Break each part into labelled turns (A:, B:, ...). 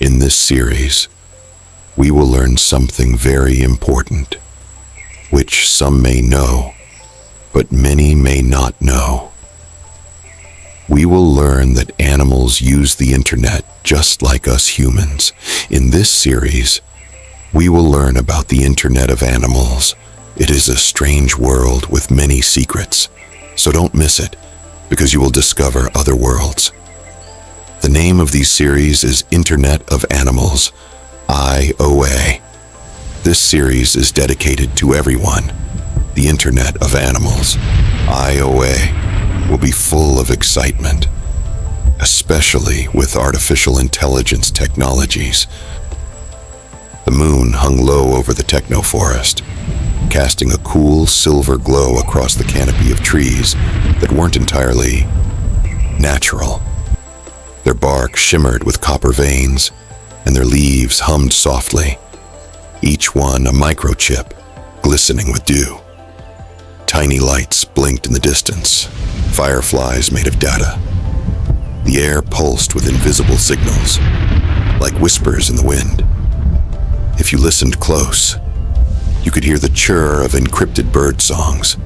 A: In this series, we will learn something very important, which some may know, but many may not know. We will learn that animals use the internet just like us humans. In this series, we will learn about the Internet of Animals. It is a strange world with many secrets, so don't miss it, because you will discover other worlds. The name of these series is Internet of Animals, I.O.A. This series is dedicated to everyone. The Internet of Animals, I.O.A., will be full of excitement, especially with artificial intelligence technologies. The moon hung low over the techno-forest, casting a cool silver glow across the canopy of trees that weren't entirely natural. Their bark shimmered with copper veins, and their leaves hummed softly, each one a microchip glistening with dew. Tiny lights blinked in the distance, fireflies made of data. The air pulsed with invisible signals, like whispers in the wind. If you listened close, you could hear the chirr of encrypted bird songs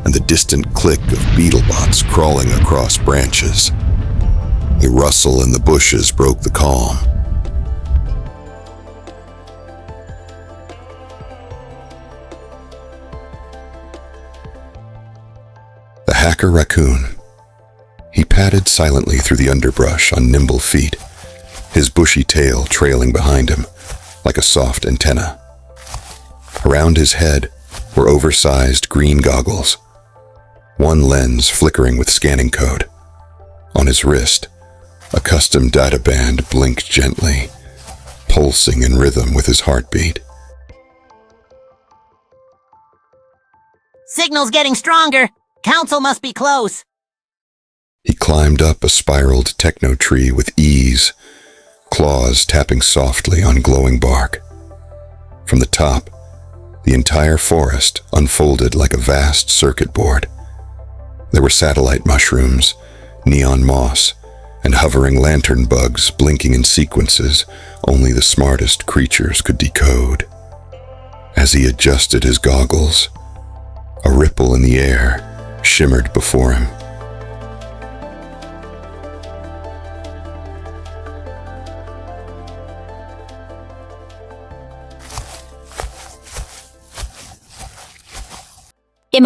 A: and the distant click of beetlebots crawling across branches. A rustle in the bushes broke the calm. The hacker raccoon. He padded silently through the underbrush on nimble feet, his bushy tail trailing behind him like a soft antenna. Around his head were oversized green goggles, one lens flickering with scanning code. On his wrist, a custom data band blinked gently, pulsing in rhythm with his heartbeat.
B: Signal's getting stronger. Council must be close.
A: He climbed up a spiraled techno tree with ease, claws tapping softly on glowing bark. From the top, the entire forest unfolded like a vast circuit board. There were satellite mushrooms, neon moss, and hovering lantern bugs blinking in sequences only the smartest creatures could decode. As he adjusted his goggles, a ripple in the air shimmered before him.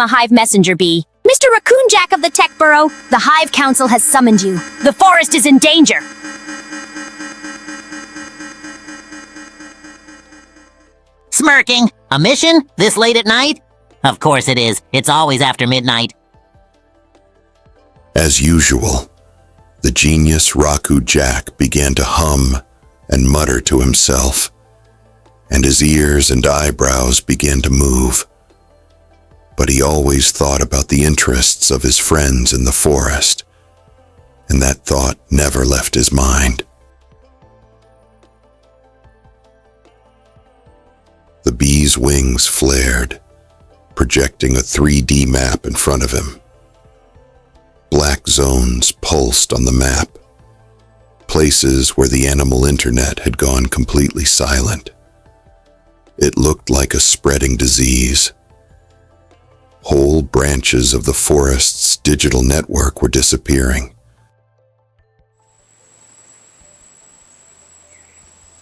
C: I'm a Hive messenger bee. Mr. Raccoon Jack of the Tech Burrow, the Hive Council has summoned you. The forest is in danger.
B: Smirking. A mission? This late at night? Of course it is. It's always after midnight.
A: As usual, the genius Raku Jack began to hum and mutter to himself, and his ears and eyebrows began to move. But he always thought about the interests of his friends in the forest, and that thought never left his mind. The bee's wings flared, projecting a 3D map in front of him. Black zones pulsed on the map, places where the animal internet had gone completely silent. It looked like a spreading disease. Whole branches of the forest's digital network were disappearing.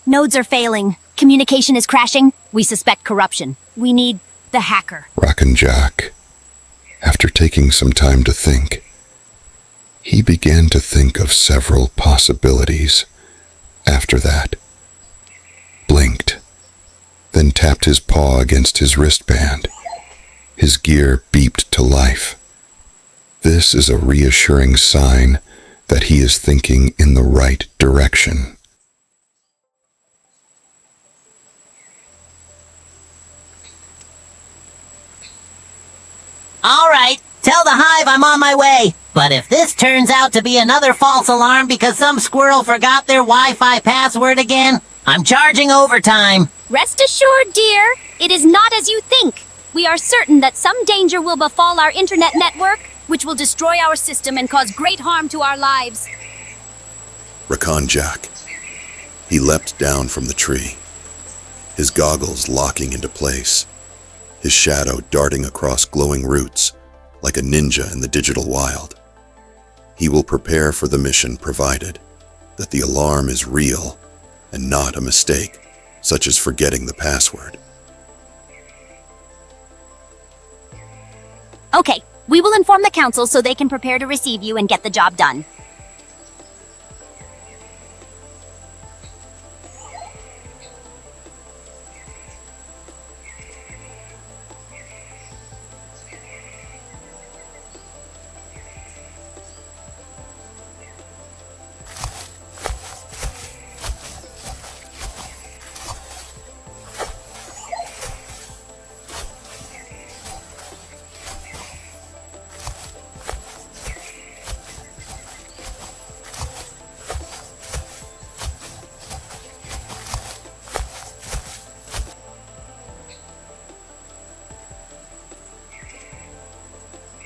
C: Nodes are failing. Communication is crashing. We suspect corruption. We need the hacker.
A: Raccoon Jack, after taking some time to think, he began to think of several possibilities. After that, blinked, then tapped his paw against his wristband. His gear beeped to life. This is a reassuring sign that he is thinking in the right direction.
B: All right, tell the Hive I'm on my way. But if this turns out to be another false alarm because some squirrel forgot their Wi-Fi password again, I'm charging overtime.
C: Rest assured, dear, it is not as you think. We are certain that some danger will befall our internet network, which will destroy our system and cause great harm to our lives.
A: Raccoon Jack, He leapt down from the tree, his goggles locking into place, his shadow darting across glowing roots like a ninja in the digital wild. He will prepare for the mission provided that the alarm is real and not a mistake, such as forgetting the password.
C: Okay, we will inform the council so they can prepare to receive you and get the job done.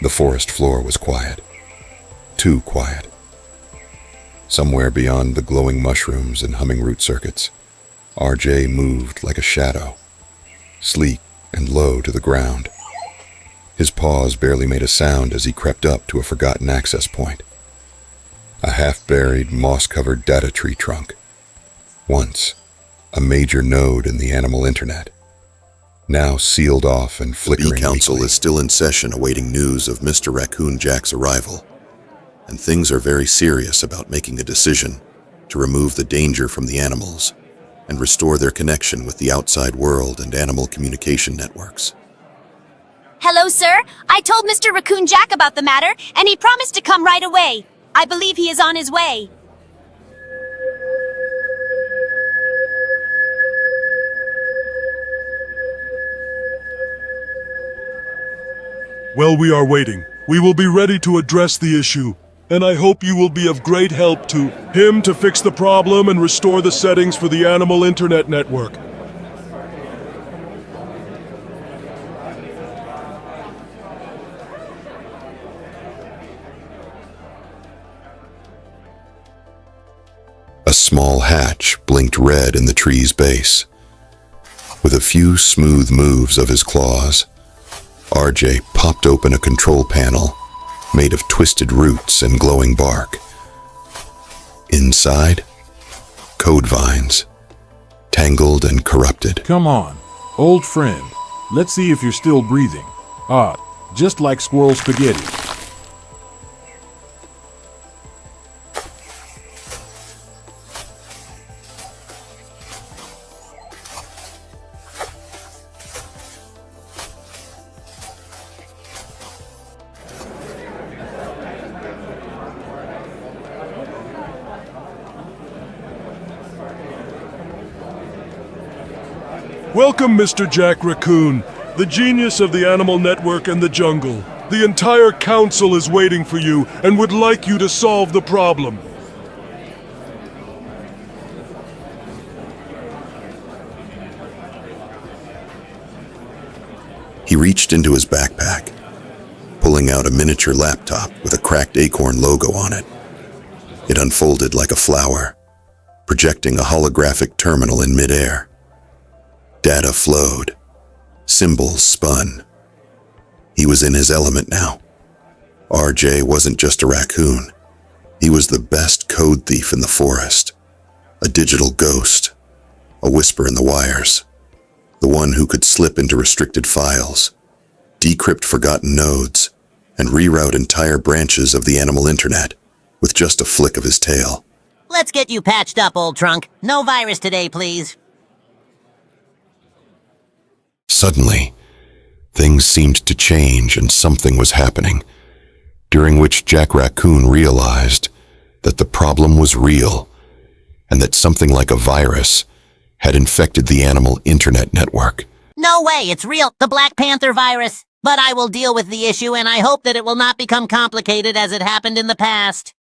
A: The forest floor was quiet, too quiet. Somewhere beyond the glowing mushrooms and humming root circuits, RJ moved like a shadow, sleek and low to the ground. His paws barely made a sound as he crept up to a forgotten access point. A half-buried, moss-covered data tree trunk. Once, a major node in the animal internet. Now sealed off and flickering. The B-Council is still in session awaiting news of Mr. Raccoon Jack's arrival, and things are very serious about making a decision to remove the danger from the animals and restore their connection with the outside world and animal communication networks.
C: Hello, sir. I told Mr. Raccoon Jack about the matter, and he promised to come right away. I believe he is on his way.
D: Well, we are waiting. We will be ready to address the issue, and I hope you will be of great help to him to fix the problem and restore the settings for the animal internet network.
A: A small hatch blinked red in the tree's base. With a few smooth moves of his claws, RJ popped open a control panel made of twisted roots and glowing bark. Inside, code vines, tangled and corrupted.
E: Come on, old friend. Let's see if you're still breathing. Just like squirrel spaghetti.
D: Welcome, Mr. Jack Raccoon, the genius of the animal network and the jungle. The entire council is waiting for you and would like you to solve the problem.
A: He reached into his backpack, pulling out a miniature laptop with a cracked acorn logo on it. It unfolded like a flower, projecting a holographic terminal in midair. Data flowed. Symbols spun. He was in his element now. RJ wasn't just a raccoon. He was the best code thief in the forest. A digital ghost. A whisper in the wires. The one who could slip into restricted files, decrypt forgotten nodes, and reroute entire branches of the animal internet with just a flick of his tail.
B: Let's get you patched up, old trunk. No virus today, please.
A: Suddenly, things seemed to change and something was happening, during which Jack Raccoon realized that the problem was real and that something like a virus had infected the animal internet network.
B: No way, it's real, the Black Panther virus. But I will deal with the issue, and I hope that it will not become complicated as it happened in the past.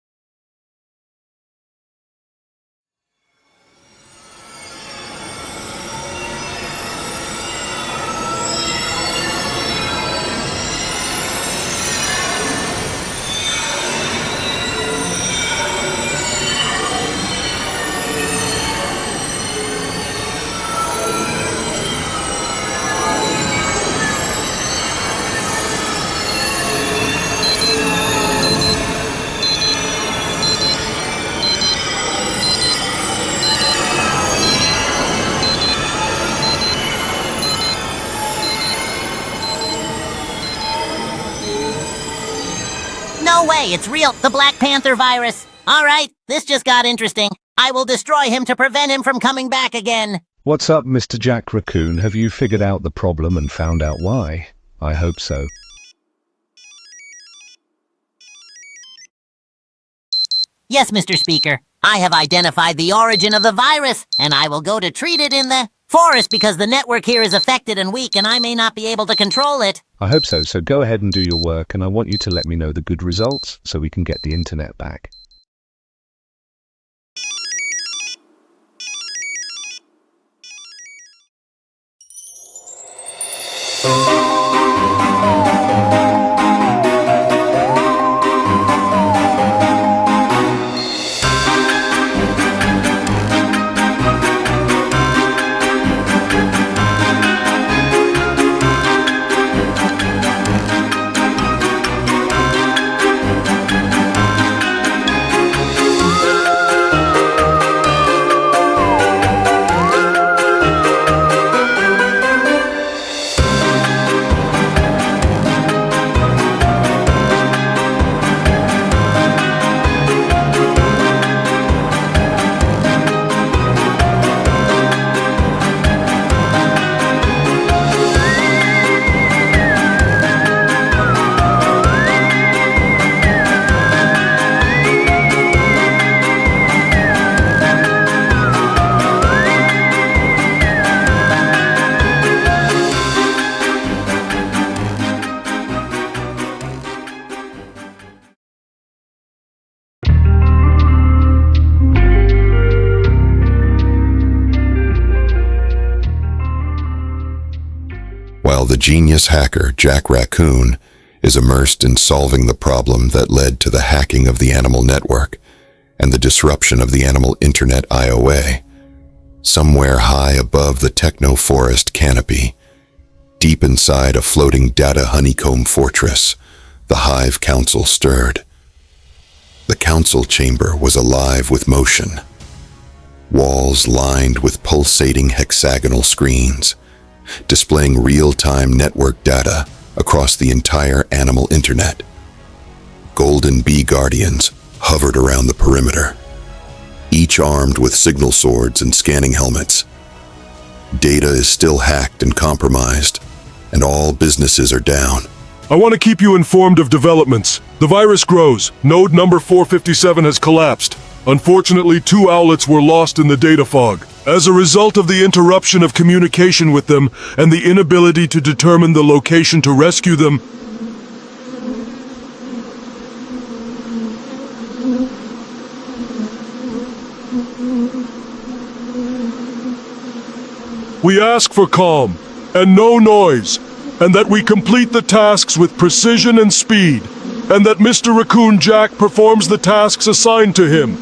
B: No way, it's real. The Black Panther virus. All right, this just got interesting. I will destroy him to prevent him from coming back again.
F: What's up, Mr. Jack Raccoon? Have you figured out the problem and found out why? I hope so.
B: Yes, Mr. Speaker. I have identified the origin of the virus, and I will go to treat it in the forest because the network here is affected and weak, and I may not be able to control it.
F: I hope so, so go ahead and do your work, and I want you to let me know the good results so we can get the internet back.
A: While the genius hacker Jack Raccoon is immersed in solving the problem that led to the hacking of the animal network and the disruption of the animal internet I.O.A. Somewhere high above the techno-forest canopy, deep inside a floating data honeycomb fortress, the Hive Council stirred. The council chamber was alive with motion. Walls lined with pulsating hexagonal screens, displaying real-time network data across the entire animal internet. Golden bee guardians hovered around the perimeter, each armed with signal swords and scanning helmets. Data is still hacked and compromised, and all businesses are down.
D: I want to keep you informed of developments. The virus grows. Node number 457 has collapsed. Unfortunately, 2 owlets were lost in the data fog. As a result of the interruption of communication with them and the inability to determine the location to rescue them, we ask for calm and no noise, and that we complete the tasks with precision and speed, and that Mr. Raccoon Jack performs the tasks assigned to him.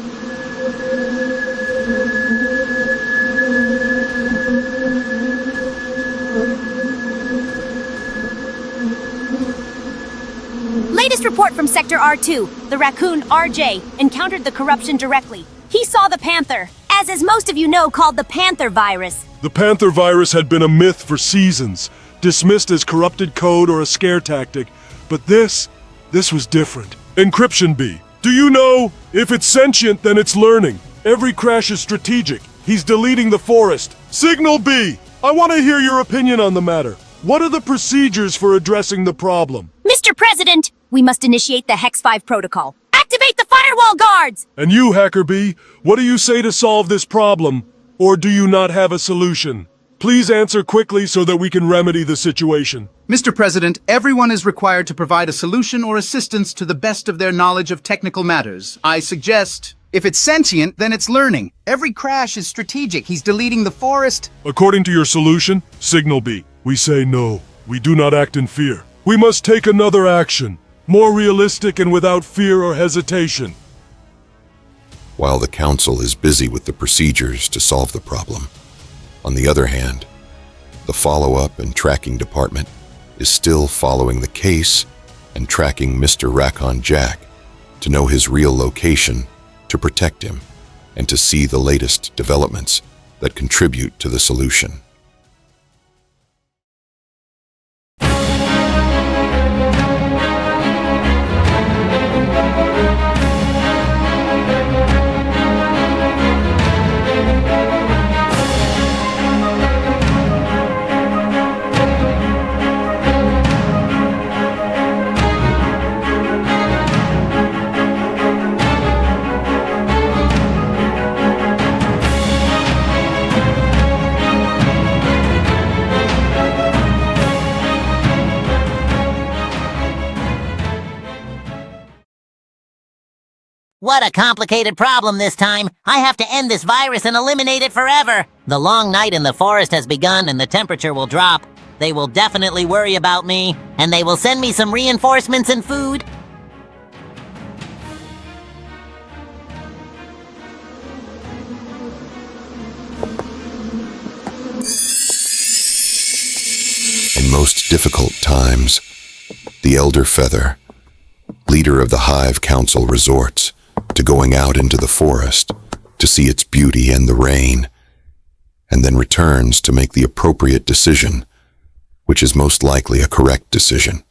C: Latest report from Sector R2. The raccoon, RJ, encountered the corruption directly. He saw the Panther, as most of you know, called the Panther virus.
D: The Panther virus had been a myth for seasons, dismissed as corrupted code or a scare tactic. But this was different. Encryption B. Do you know? If it's sentient, then it's learning. Every crash is strategic. He's deleting the forest. Signal B. I want to hear your opinion on the matter. What are the procedures for addressing the problem?
C: Mr. President, we must initiate the Hex 5 protocol. Activate the firewall guards!
D: And you, Hacker B, what do you say to solve this problem? Or do you not have a solution? Please answer quickly so that we can remedy the situation.
G: Mr. President, everyone is required to provide a solution or assistance to the best of their knowledge of technical matters. I suggest, if it's sentient, then it's learning. Every crash is strategic. He's deleting the forest.
D: According to your solution, Signal B, we say no. We do not act in fear. We must take another action, more realistic and without fear or hesitation.
A: While the council is busy with the procedures to solve the problem, on the other hand, the follow-up and tracking department is still following the case and tracking Mr. Raccoon Jack to know his real location, to protect him, and to see the latest developments that contribute to the solution.
B: What a complicated problem this time. I have to end this virus and eliminate it forever. The long night in the forest has begun and the temperature will drop. They will definitely worry about me, and they will send me some reinforcements and food.
A: In most difficult times, the Elder Feather, leader of the Hive Council, resorts to going out into the forest to see its beauty and the rain, and then returns to make the appropriate decision, which is most likely a correct decision.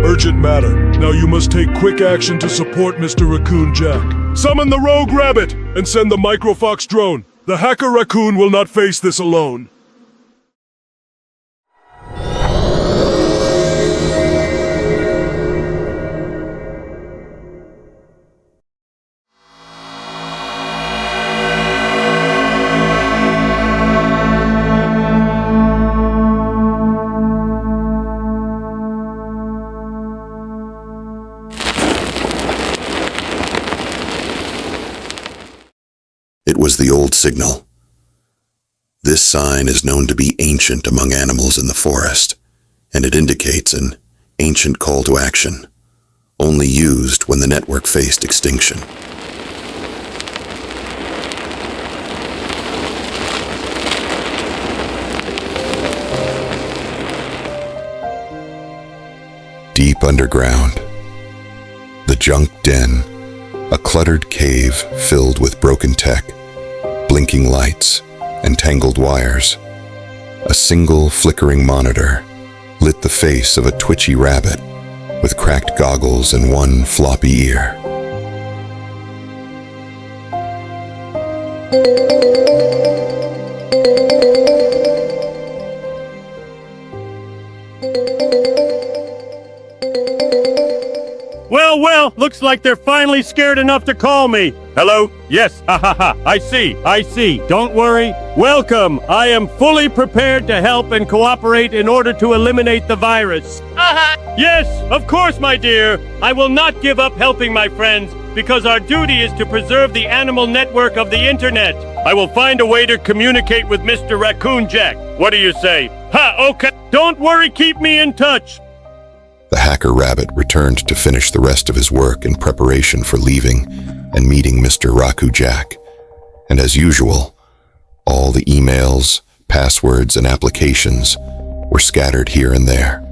D: Urgent matter. Now you must take quick action to support Mr. Raccoon Jack. Summon the Rogue Rabbit and send the Microfox drone. The Hacker Raccoon will not face this alone.
A: It was the old signal. This sign is known to be ancient among animals in the forest, and it indicates an ancient call to action, only used when the network faced extinction. Deep underground, the junk den, a cluttered cave filled with broken tech, blinking lights, and tangled wires. A single flickering monitor lit the face of a twitchy rabbit with cracked goggles and one floppy ear.
H: Well, looks like they're finally scared enough to call me. Hello? Yes, ha. I see. Don't worry. Welcome. I am fully prepared to help and cooperate in order to eliminate the virus. Yes, of course, my dear. I will not give up helping my friends because our duty is to preserve the animal network of the internet. I will find a way to communicate with Mr. Raccoon Jack. What do you say? Okay. Don't worry, keep me in touch.
A: The Hacker Rabbit returned to finish the rest of his work in preparation for leaving and meeting Mr. Raccoon Jack. And as usual, all the emails, passwords, and applications were scattered here and there.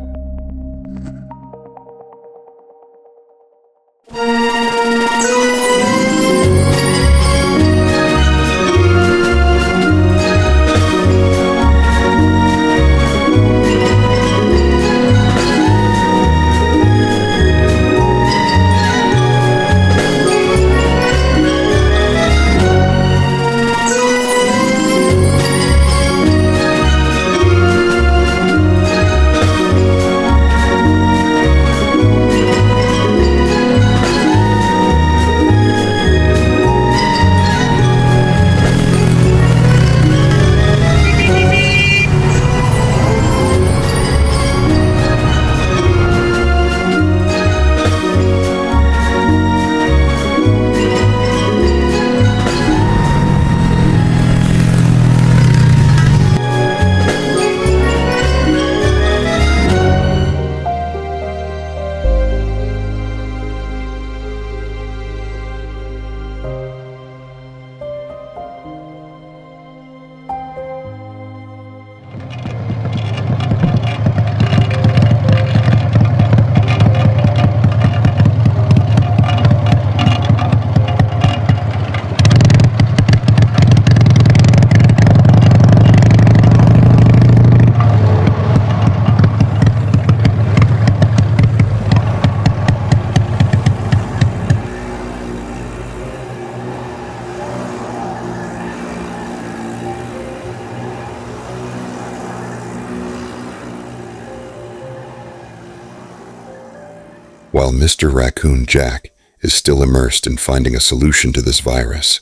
A: While Mr. Raccoon Jack is still immersed in finding a solution to this virus,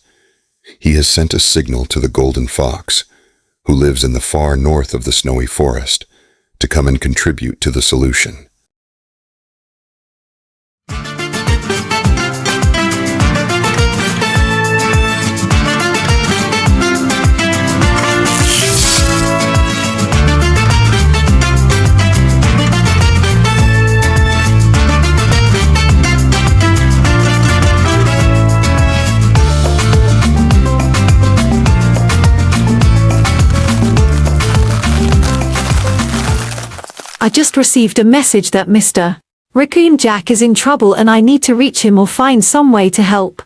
A: he has sent a signal to the Golden Fox, who lives in the far north of the snowy forest, to come and contribute to the solution.
I: I just received a message that Mr. Raccoon Jack is in trouble and I need to reach him or find some way to help.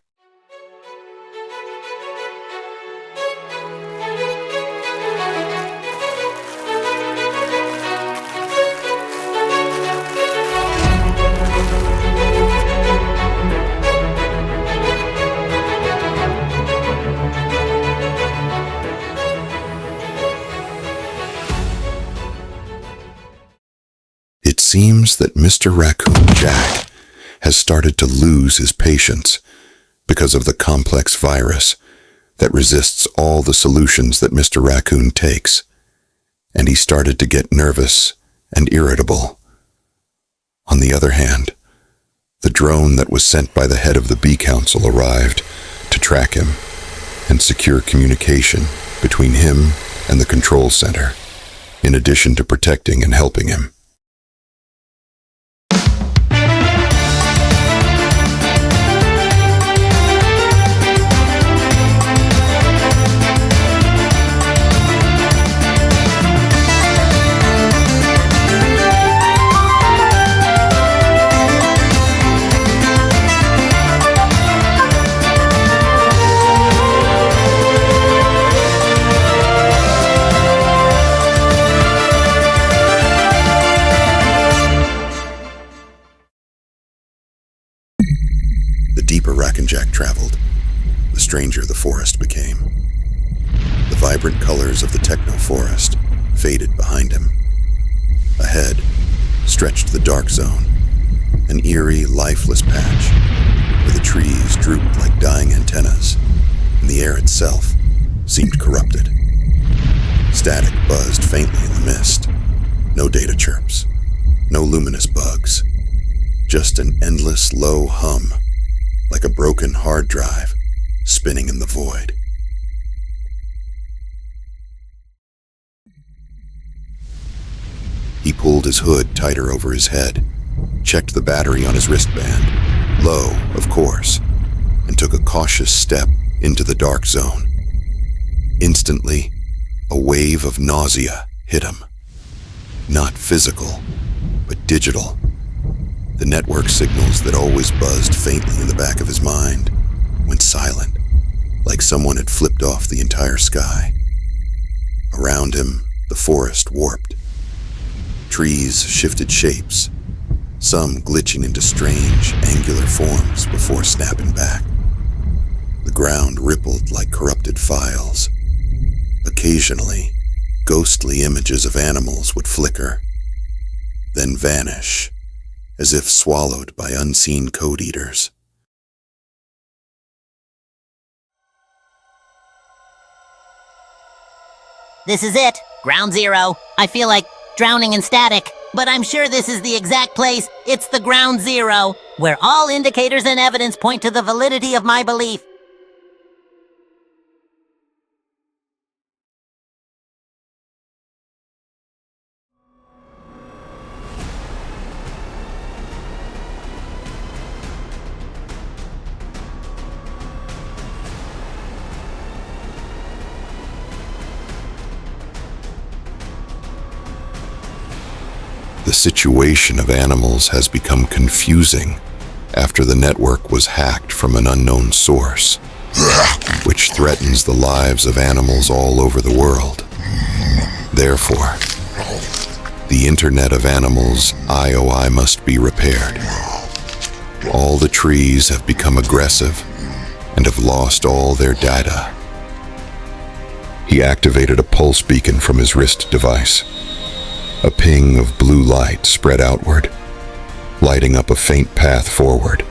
A: It seems that Mr. Raccoon Jack has started to lose his patience because of the complex virus that resists all the solutions that Mr. Raccoon takes, and he started to get nervous and irritable. On the other hand, the drone that was sent by the head of the Bee Council arrived to track him and secure communication between him and the control center, in addition to protecting and helping him. The deeper Raccoon Jack traveled, the stranger the forest became. The vibrant colors of the techno-forest faded behind him. Ahead stretched the dark zone, an eerie, lifeless patch where the trees drooped like dying antennas, and the air itself seemed corrupted. Static buzzed faintly in the mist. No data chirps, no luminous bugs, just an endless low hum, like a broken hard drive spinning in the void. He pulled his hood tighter over his head, checked the battery on his wristband, low, of course, and took a cautious step into the dark zone. Instantly, a wave of nausea hit him. Not physical, but digital. The network signals that always buzzed faintly in the back of his mind went silent, like someone had flipped off the entire sky. Around him, the forest warped. Trees shifted shapes, some glitching into strange, angular forms before snapping back. The ground rippled like corrupted files. Occasionally, ghostly images of animals would flicker, then vanish, as if swallowed by unseen code eaters.
B: This is it, Ground Zero. I feel like drowning in static, but I'm sure this is the exact place. It's the Ground Zero, where all indicators and evidence point to the validity of my belief.
A: The situation of animals has become confusing after the network was hacked from an unknown source, which threatens the lives of animals all over the world. Therefore, the Internet of Animals, I.O.A, must be repaired. All the trees have become aggressive and have lost all their data. He activated a pulse beacon from his wrist device. A ping of blue light spread outward. lighting up a faint path forward.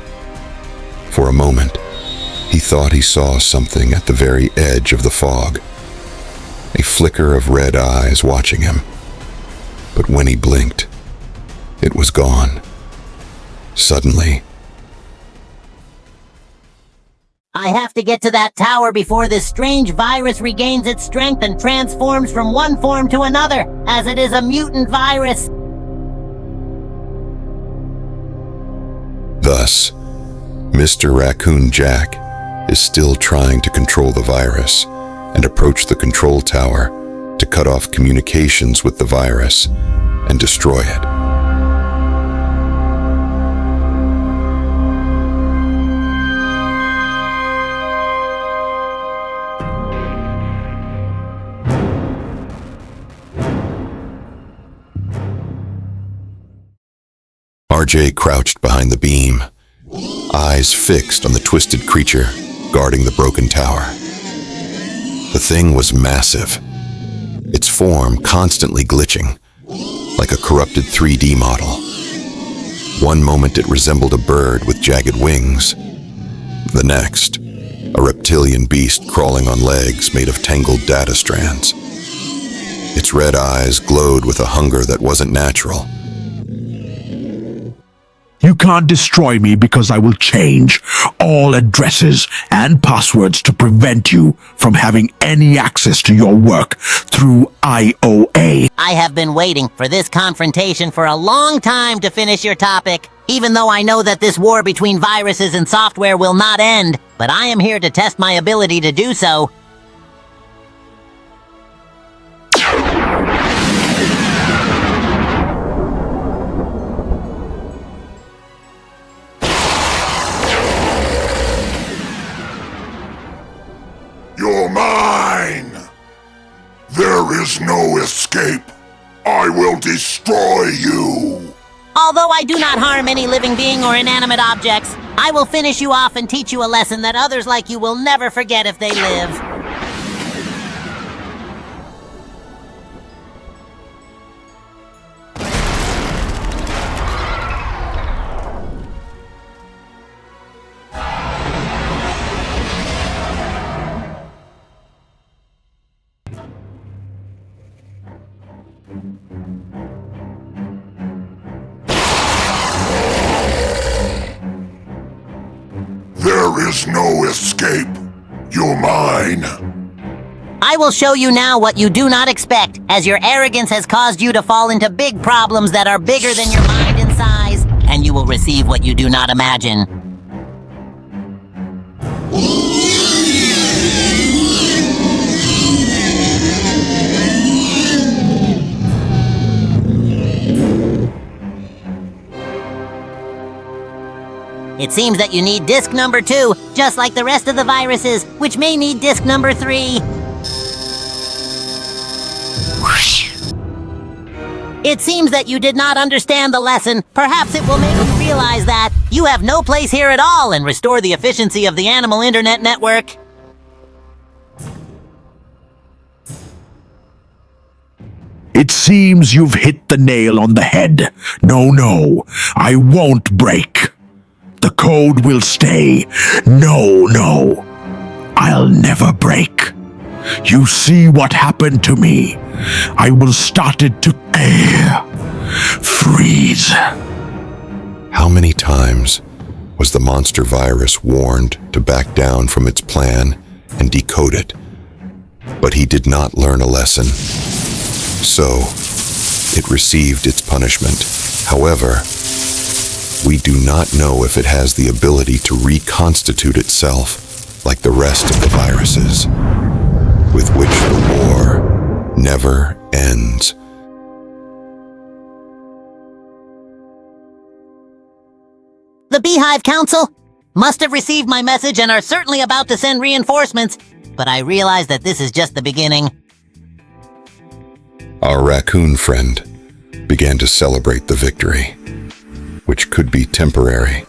A: For a moment, he thought he saw something at the very edge of the fog, a flicker of red eyes watching him. But when he blinked, it was gone. Suddenly,
B: I have to get to that tower before this strange virus regains its strength and transforms from one form to another, as it is a mutant virus.
A: thus, Mr. Raccoon Jack is still trying to control the virus and approach the control tower to cut off communications with the virus and destroy it. RJ crouched behind the beam, eyes fixed on the twisted creature guarding the broken tower. The thing was massive, its form constantly glitching, like a corrupted 3D model. One moment it resembled a bird with jagged wings. The next, a reptilian beast crawling on legs made of tangled data strands. Its red eyes glowed with a hunger that wasn't natural.
J: You can't destroy me because I will change all addresses and passwords to prevent you from having any access to your work through I.O.A.
B: I have been waiting for this confrontation for a long time to finish your topic, even though I know that this war between viruses and software will not end, but I am here to test my ability to do so.
K: You're mine! There is no escape! I will destroy you!
B: Although I do not harm any living being or inanimate objects, I will finish you off and teach you a lesson that others like you will never forget if they live.
K: There is no escape! You're mine!
B: I will show you now what you do not expect, as your arrogance has caused you to fall into big problems that are bigger than your mind in size, and you will receive what you do not imagine. It seems that you need disk number 2, just like the rest of the viruses, which may need disk number 3. It seems that you did not understand the lesson. Perhaps it will make you realize that you have no place here at all and restore the efficiency of the animal internet network.
J: It seems you've hit the nail on the head. No, I won't break. The code will stay. No, I'll never break. You see what happened to me. I will start it to freeze.
A: How many times was the monster virus warned to back down from its plan and decode it? But he did not learn a lesson. So, it received its punishment. However, we do not know if it has the ability to reconstitute itself like the rest of the viruses, with which the war never ends.
B: The Beehive Council must have received my message and are certainly about to send reinforcements, but I realize that this is just the beginning.
A: Our raccoon friend began to celebrate the victory, which could be temporary,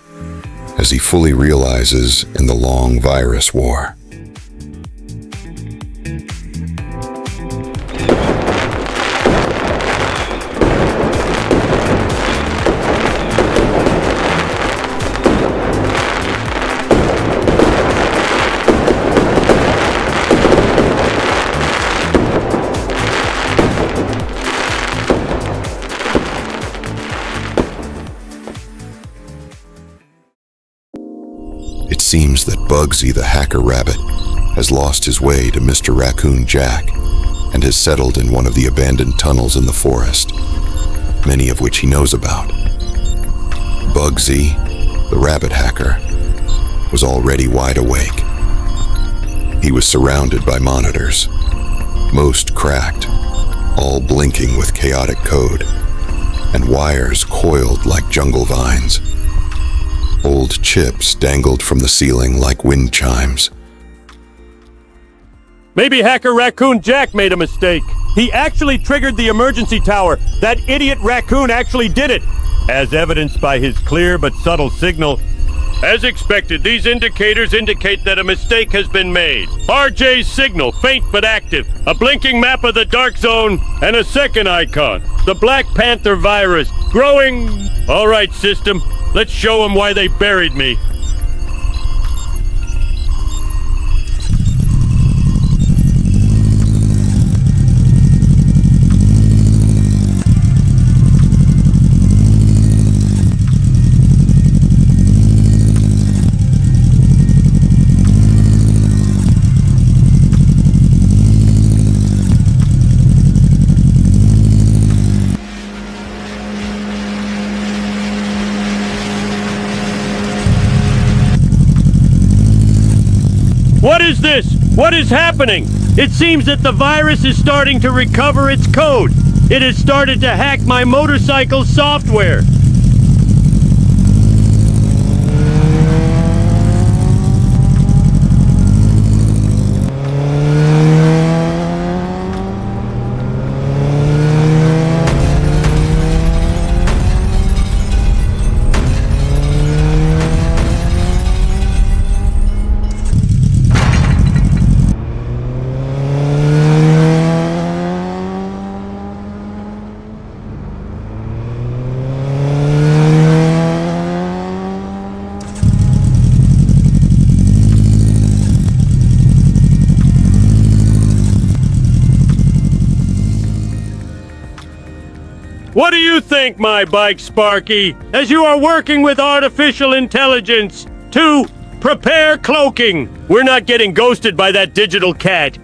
A: as he fully realizes in the long virus war. seems that Bugsy the Hacker Rabbit has lost his way to Mr. Raccoon Jack and has settled in one of the abandoned tunnels in the forest, many of which he knows about. Bugsy, the rabbit hacker, was already wide awake. He was surrounded by monitors, most cracked, all blinking with chaotic code, and wires coiled like jungle vines. Old chips dangled from the ceiling like wind chimes.
H: Maybe Hacker Raccoon Jack made a mistake. He actually triggered the emergency tower. That idiot raccoon actually did it, as evidenced by his clear but subtle signal. As expected, these indicators indicate that a mistake has been made. RJ's signal, faint but active, a blinking map of the dark zone, and a second icon, the Black Panther virus, growing... All right, system, let's show them why they buried me. What is this? What is happening? It seems that the virus is starting to recover its code. It has started to hack my motorcycle software. What do you think, my bike Sparky, as you are working with artificial intelligence to prepare cloaking? We're not getting ghosted by that digital cat.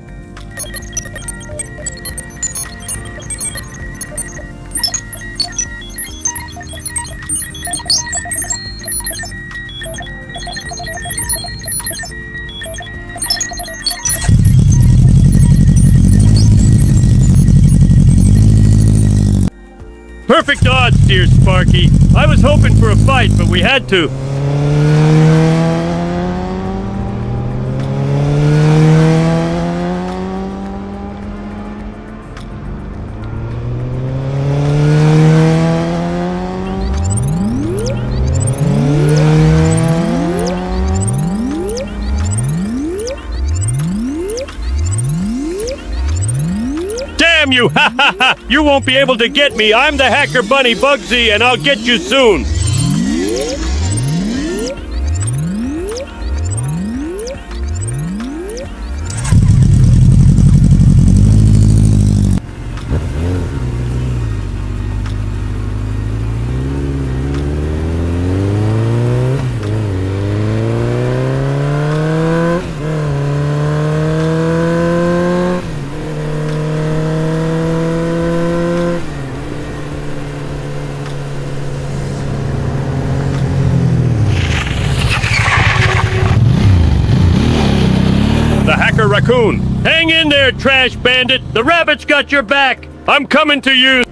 H: Perfect odds, dear Sparky. I was hoping for a fight, but we had to. Damn you! Ha ha ha! You won't be able to get me! I'm the Hacker Bunny Bugsy, and I'll get you soon! Raccoon. Hang in there, trash bandit. The rabbit's got your back. I'm coming to you.